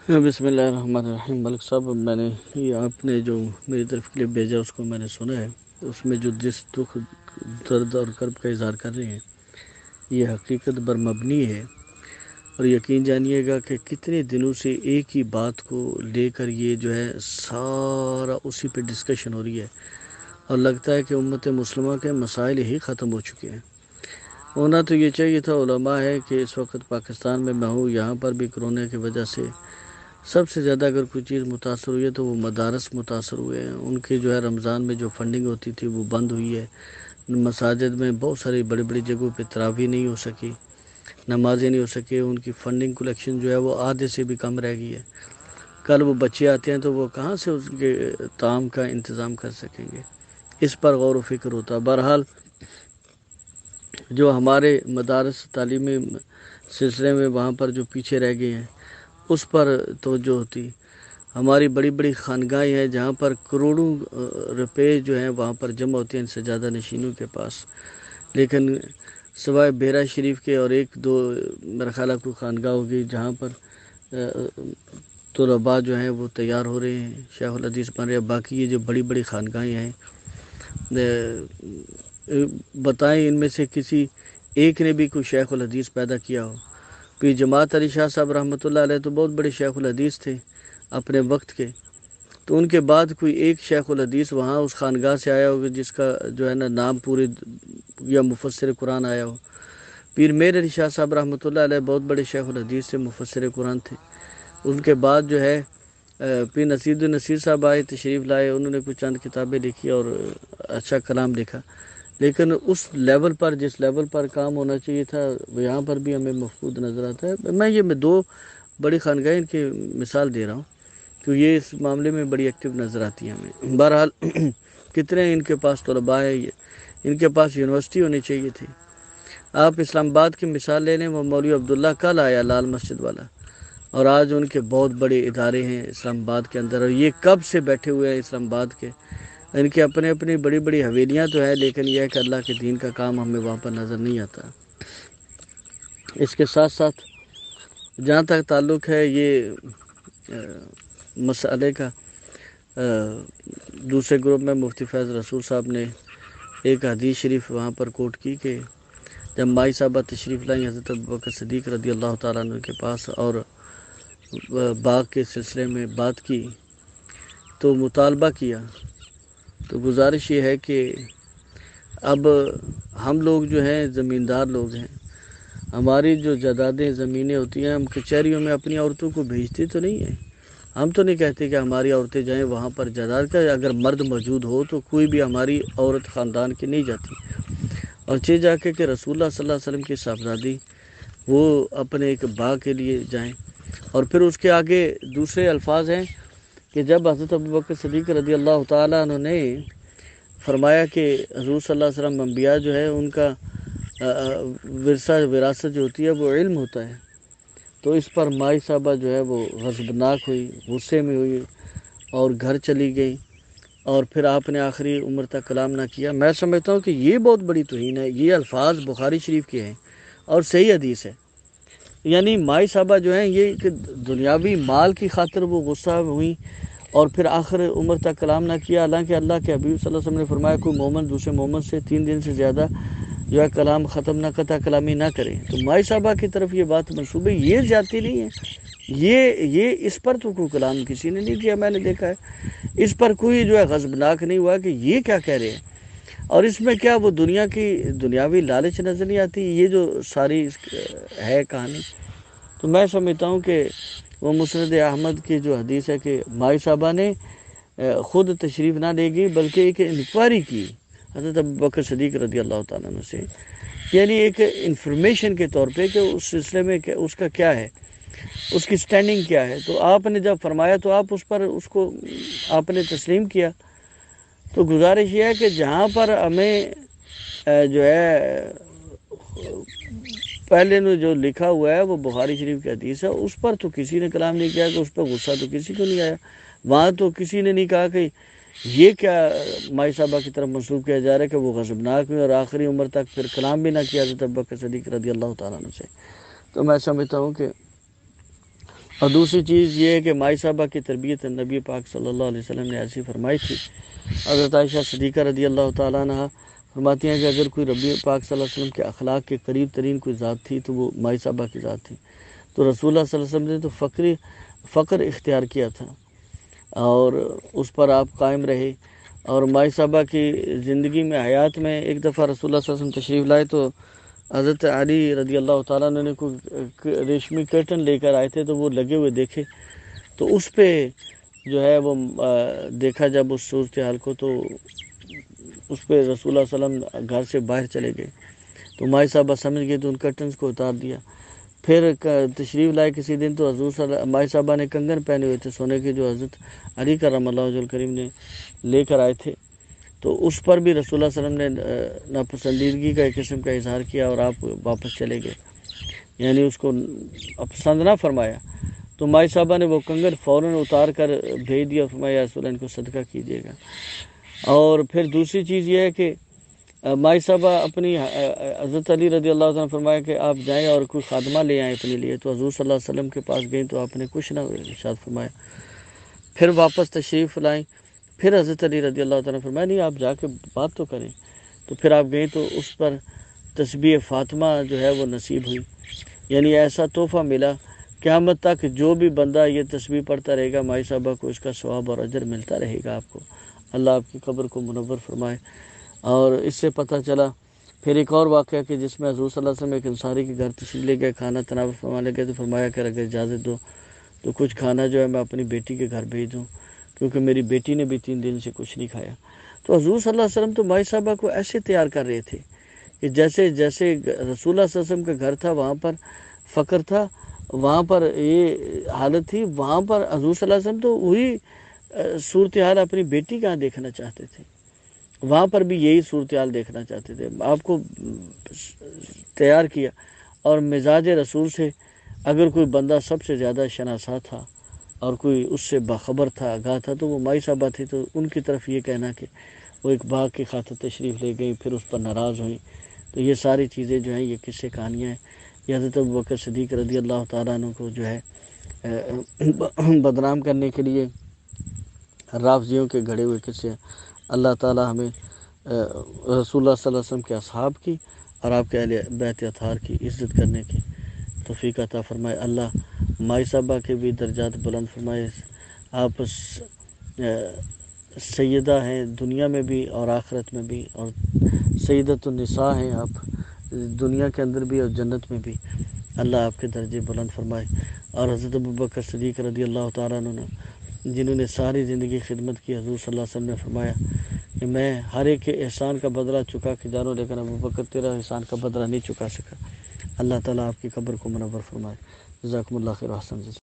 بسم اللہ الرحمن الرحیم۔ ملک صاحب، میں نے یہ آپ نے جو میری طرف کلپ بھیجا اس کو میں نے سنا ہے۔ اس میں جو جس دکھ، درد اور کرب کا اظہار کر رہے ہیں یہ حقیقت پر مبنی ہے، اور یقین جانیے گا کہ کتنے دنوں سے ایک ہی بات کو لے کر یہ جو ہے سارا اسی پہ ڈسکشن ہو رہی ہے، اور لگتا ہے کہ امت مسلمہ کے مسائل ہی ختم ہو چکے ہیں۔ ہونا تو یہ چاہیے تھا، علماء ہے کہ اس وقت پاکستان میں ہوں، یہاں پر بھی کرونا کی وجہ سے سب سے زیادہ اگر کوئی چیز متاثر ہوئی ہے تو وہ مدارس متاثر ہوئے ہیں۔ ان کے جو ہے رمضان میں جو فنڈنگ ہوتی تھی وہ بند ہوئی ہے، مساجد میں بہت ساری بڑی بڑی جگہوں پہ تراویح نہیں ہو سکی، نمازیں نہیں ہو سکی، ان کی فنڈنگ کلیکشن جو ہے وہ آدھے سے بھی کم رہ گئی ہے۔ کل وہ بچے آتے ہیں تو وہ کہاں سے اس کے طعام کا انتظام کر سکیں گے؟ اس پر غور و فکر ہوتا۔ بہرحال جو ہمارے مدارس تعلیمی سلسلے میں وہاں پر جو پیچھے رہ گئے ہیں اس پر توجہ ہوتی۔ ہماری بڑی بڑی خانگاہیں ہیں جہاں پر کروڑوں روپے جو ہیں وہاں پر جمع ہوتے ہیں ان سے زیادہ نشینوں کے پاس، لیکن سوائے بیرا شریف کے اور ایک دو میرا خیال ہے کوئی خانگاہ ہوگی جہاں پر طلباء جو ہیں وہ تیار ہو رہے ہیں، شیخ الحدیث بن رہے ہیں۔ باقی یہ جو بڑی بڑی خانگاہیں ہیں، بتائیں ان میں سے کسی ایک نے بھی کوئی شیخ الحدیث پیدا کیا ہو؟ پیر جماعت علی شاہ صاحب رحمۃ اللہ علیہ تو بہت بڑے شیخ الحدیث تھے اپنے وقت کے، تو ان کے بعد کوئی ایک شیخ الحدیث وہاں اس خانگاہ سے آیا ہوگا جس کا جو ہے نا نام پورے یا مفسر قرآن آیا ہو؟ پیر میر علی شاہ صاحب رحمۃ اللہ علیہ بہت بڑے شیخ الحدیث تھے، مفسر قرآن تھے۔ ان کے بعد جو ہے پیر نصیر النصیر صاحب آئے، تشریف لائے، انہوں نے کچھ چند کتابیں لکھی اور اچھا کلام لکھا، لیکن اس لیول پر جس لیول پر کام ہونا چاہیے تھا یہاں پر بھی ہمیں مفقود نظر آتا ہے۔ میں دو بڑی خانگاہیں کی مثال دے رہا ہوں کہ یہ اس معاملے میں بڑی ایکٹیو نظر آتی ہیں ہمیں۔ بہرحال کتنے ان کے پاس طلباء ہے، ان کے پاس یونیورسٹی ہونی چاہیے تھی۔ آپ اسلام آباد کی مثال لے لیں، وہ مولوی عبداللہ کل آیا لال مسجد والا، اور آج ان کے بہت بڑے ادارے ہیں اسلام آباد کے اندر، اور یہ کب سے بیٹھے ہوئے ہیں اسلام آباد کے، ان کے اپنے اپنی بڑی بڑی حویلیاں تو ہیں، لیکن یہ ہے کہ اللہ کے دین کا کام ہمیں وہاں پر نظر نہیں آتا۔ اس کے ساتھ ساتھ جہاں تک تعلق ہے یہ مسئلے کا، دوسرے گروپ میں مفتی فیض رسول صاحب نے ایک حدیث شریف وہاں پر کوٹ کی کہ جب مائی صاحبہ تشریف لائیں حضرت ابوبکر صدیق رضی اللہ تعالیٰ عنہ کے پاس اور باغ کے سلسلے میں بات کی تو مطالبہ کیا، تو گزارش یہ ہے کہ اب ہم لوگ جو ہیں زمیندار لوگ ہیں، ہماری جو جائیدادیں زمینیں ہوتی ہیں، ہم کچہریوں میں اپنی عورتوں کو بھیجتے تو نہیں ہیں۔ ہم تو نہیں کہتے کہ ہماری عورتیں جائیں وہاں پر جائیداد کا، اگر مرد موجود ہو تو کوئی بھی ہماری عورت خاندان کی نہیں جاتی، اور جا کے کہ رسول اللہ صلی اللہ علیہ وسلم کی صاحبزادی وہ اپنے ایک باغ کے لیے جائیں۔ اور پھر اس کے آگے دوسرے الفاظ ہیں کہ جب حضرت ابوبکر صدیق رضی اللہ تعالیٰ عنہ نے فرمایا کہ حضور صلی اللہ علیہ وسلم انبیاء جو ہے ان کا وراثت جو ہوتی ہے وہ علم ہوتا ہے، تو اس پر مائی صاحبہ جو ہے وہ غضبناک ہوئی، غصے میں ہوئی اور گھر چلی گئی، اور پھر آپ نے آخری عمر تک کلام نہ کیا۔ میں سمجھتا ہوں کہ یہ بہت بڑی توہین ہے۔ یہ الفاظ بخاری شریف کے ہیں اور صحیح حدیث ہے، یعنی مائی صاحبہ جو ہیں یہ کہ دنیاوی مال کی خاطر وہ غصہ ہوئی اور پھر آخر عمر تک کلام نہ کیا، حالانکہ اللہ کے حبیب صلی اللہ علیہ وسلم نے فرمایا کوئی مومن دوسرے مومن سے 3 دن سے زیادہ جو ہے کلام ختم نہ قطع کلامی نہ کرے، تو مائی صاحبہ کی طرف یہ بات منسوب ہے، یہ زیادتی نہیں ہے۔ یہ اس پر تو کوئی کلام کسی نے نہیں کیا، میں نے دیکھا ہے اس پر کوئی جو ہے غضبناک نہیں ہوا کہ یہ کیا کہہ رہے ہیں، اور اس میں کیا وہ دنیا کی دنیاوی لالچ نظر نہیں آتی؟ یہ جو ساری ہے کہانی، تو میں سمجھتا ہوں کہ وہ مسند احمد کی جو حدیث ہے کہ مائی صاحبہ نے خود تشریف نہ لے گئی بلکہ ایک انکوائری کی حضرت ابوبکر صدیق رضی اللہ تعالیٰ عنہ سے، یعنی ایک انفارمیشن کے طور پہ کہ اس سلسلے میں اس کا کیا ہے، اس کی سٹینڈنگ کیا ہے۔ تو آپ نے جب فرمایا تو آپ اس پر اس کو آپ نے تسلیم کیا۔ تو گزارش یہ ہے کہ جہاں پر ہمیں جو ہے پہلے نے جو لکھا ہوا ہے وہ بخاری شریف کی حدیث ہے، اس پر تو کسی نے کلام نہیں کیا کہ اس پر غصہ تو کسی کو نہیں آیا، وہاں تو کسی نے نہیں کہا کہ یہ کیا مائی صاحبہ کی طرف منسوخ کیا جا رہا ہے کہ وہ غضبناک ہوئی اور آخری عمر تک پھر کلام بھی نہ کیا حضرت ابوبکر صدیق رضی اللہ تعالیٰ عنہ سے۔ تو میں سمجھتا ہوں کہ اور دوسری چیز یہ ہے کہ مائی صاحبہ کی تربیت نبی پاک صلی اللہ علیہ وسلم نے ایسی فرمائی تھی. حضرت عائشہ صدیقہ رضی اللہ تعالیٰ عنہ فرماتی ہیں کہ اگر کوئی ربی پاک صلی اللہ علیہ وسلم کے اخلاق کے قریب ترین کوئی ذات تھی تو وہ مائی صاحبہ کی ذات تھی. تو رسول اللہ صلی اللہ علیہ وسلم نے تو فقر اختیار کیا تھا اور اس پر آپ قائم رہے. اور مائی صاحبہ کی زندگی میں حیات میں ایک دفعہ رسول اللہ صلی اللہ علیہ وسلم تشریف لائے تو حضرت علی رضی اللہ تعالیٰ عنہ نے کوئی ریشمی کرٹن لے کر آئے تھے تو وہ لگے ہوئے دیکھے تو اس پہ جو ہے وہ دیکھا جب اس صورتحال کو تو اس پہ رسول اللہ صلی اللہ علیہ وسلم گھر سے باہر چلے گئے تو مائی صاحبہ سمجھ گئے تو ان کرٹنز کو اتار دیا. پھر تشریف لائے کسی دن تو حضور مائی صاحبہ نے کنگن پہنے ہوئے تھے سونے کے جو حضرت علی کرم اللہ وجہ الکریم نے لے کر آئے تھے تو اس پر بھی رسول اللہ صلی اللہ علیہ وسلم نے ناپسندیدگی کا ایک قسم کا اظہار کیا اور آپ واپس چلے گئے، یعنی اس کو پسند نہ فرمایا. تو مائی صاحبہ نے وہ کنگن فوراً اتار کر بھیج دیا، فرمایا یا رسول اللہ ان کو صدقہ کیجیے گا. اور پھر دوسری چیز یہ ہے کہ مائی صاحبہ اپنی حضرت علی رضی اللہ عنہ نے فرمایا کہ آپ جائیں اور کوئی خادمہ لے آئیں اپنے لیے. تو حضور صلی اللہ علیہ وسلم کے پاس گئیں تو آپ نے کچھ نہ ارشاد فرمایا. پھر واپس تشریف لائیں، پھر حضرت علی رضی اللہ عنہ نے فرمایا نہیں آپ جا کے بات تو کریں. تو پھر آپ گئیں تو اس پر تسبیح فاطمہ جو ہے وہ نصیب ہوئی، یعنی ایسا تحفہ ملا قیامت تک جو بھی بندہ یہ تسبیح پڑھتا رہے گا مائی صاحبہ کو اس کا ثواب اور اجر ملتا رہے گا. آپ کو اللہ آپ کی قبر کو منور فرمائے. اور اس سے پتہ چلا پھر ایک اور واقعہ کہ جس میں حضور صلی اللہ علیہ وسلم ایک انصاری کے گھر تشریف لے گئے، کھانا تناول فرمانے لگے تو فرمایا کہ اگر اجازت دو تو کچھ کھانا جو ہے میں اپنی بیٹی کے گھر بھیج دوں کیونکہ میری بیٹی نے بھی 3 دن سے کچھ نہیں کھایا. تو حضور صلی اللہ علیہ وسلم تو مائی صاحبہ کو ایسے تیار کر رہے تھے کہ جیسے رسول اللہ صلی اللہ علیہ وسلم کا گھر تھا وہاں پر فقر تھا، وہاں پر یہ حالت تھی، وہاں پر حضور صلی اللہ علیہ وسلم تو وہی صورتحال اپنی بیٹی کا دیکھنا چاہتے تھے، وہاں پر بھی یہی صورتحال دیکھنا چاہتے تھے. آپ کو تیار کیا اور مزاج رسول سے اگر کوئی بندہ سب سے زیادہ شناسا تھا اور کوئی اس سے باخبر تھا، آگاہ تھا تو وہ مائی صاحبہ تھی. تو ان کی طرف یہ کہنا کہ وہ ایک باغ کی خاطر تشریف لے گئی پھر اس پر ناراض ہوئیں، تو یہ ساری چیزیں جو ہیں یہ قصے کہانیاں ہیں. یہ حضرت ابوبکر صدیق رضی اللہ تعالیٰ عنہ کو جو ہے بدنام کرنے کے لیے رافضیوں کے گھڑے ہوئے قصے. اللہ تعالیٰ ہمیں رسول اللہ صلی اللہ علیہ وسلم کے اصحاب کی اور آپ کے اہل بیت اطہار کی عزت کرنے کی توفیق عطا فرمائے. اللہ مائی صاحبہ کے بھی درجات بلند فرمائے. آپ سیدہ ہیں دنیا میں بھی اور آخرت میں بھی، اور سیدۃ النساء ہیں آپ دنیا کے اندر بھی اور جنت میں بھی. اللہ آپ کے درجے بلند فرمائے. اور حضرت ابوبکر صدیق رضی اللہ تعالیٰ عنہ جنہوں نے ساری زندگی خدمت کی، حضور صلی اللہ علیہ وسلم نے فرمایا کہ میں ہر ایک کے احسان کا بدلہ چکا کے جانوں لیکن ابوبکر تیرا احسان کا بدلہ نہیں چکا سکا. اللہ تعالیٰ آپ کی قبر کو منور فرمائے. جزاکم اللہ خیر و احسن.